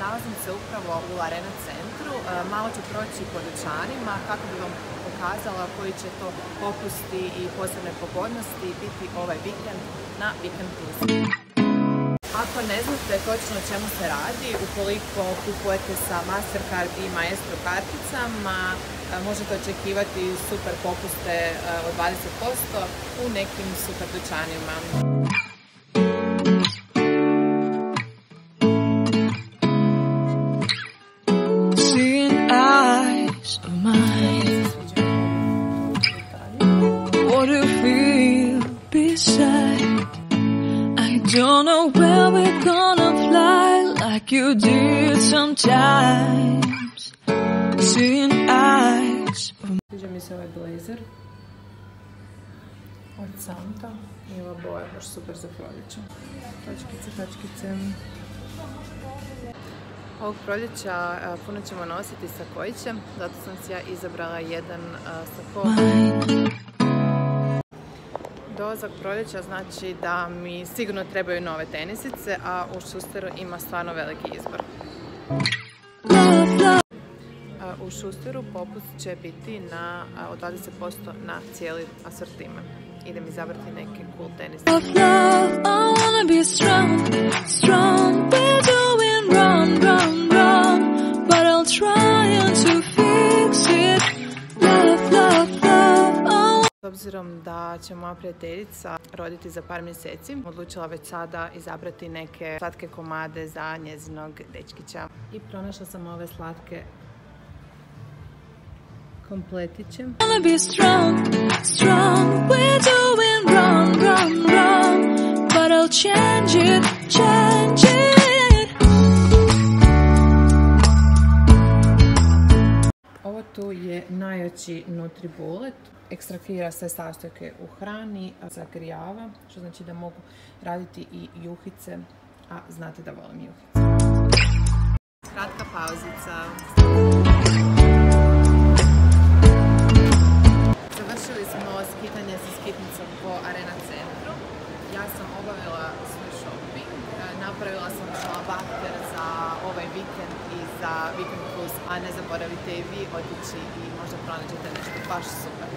Nalazim se upravo u Arena centru. Malo ću proći po dućanima kako bi vam pokazala koji će to popusti i posebne pogodnosti biti ovaj vikend na Weekend Plus. Ako ne znate točno o čemu se radi, ukoliko kupujete sa Mastercard i Maestro karticama, možete očekivati super popuste od 20% u nekim super dućanima. Don't know where we're gonna fly like you did sometimes. Seeing eyes. Sviđa mi se ovaj blazer od Santa i ova boja baš super za proljeće. Točkice. Ovog proljeća puno ćemo nositi sakoiće, zato sam si ja izabrala jedan sako. Dolazak proljeća znači da mi sigurno trebaju nove tenisice, a u Schusteru ima stvarno veliki izbor. U Schusteru popust će biti od 20% na cijeli asortiman. Idem izabrati neke cool tenisice. S obzirom da će moja prijateljica roditi za par mjeseci, odlučila već sada izabrati neke slatke komade za njezinog dečkića. I pronašla sam ove slatke kompletiće. Ovo tu je najjači Nutribullet. Ekstrahira sve sastojke u hrani, zagrijava, što znači da mogu raditi i juhice, a znate da volim juhice. Kratka pauzica. Završili smo skitanje sa skitnicom po Arena centru. Ja sam obavila svoj shopping, napravila sam šalabahter za ovaj vikend i za Weekend Plus, a ne zaboravite i vi otići i možda pronađete nešto baš super.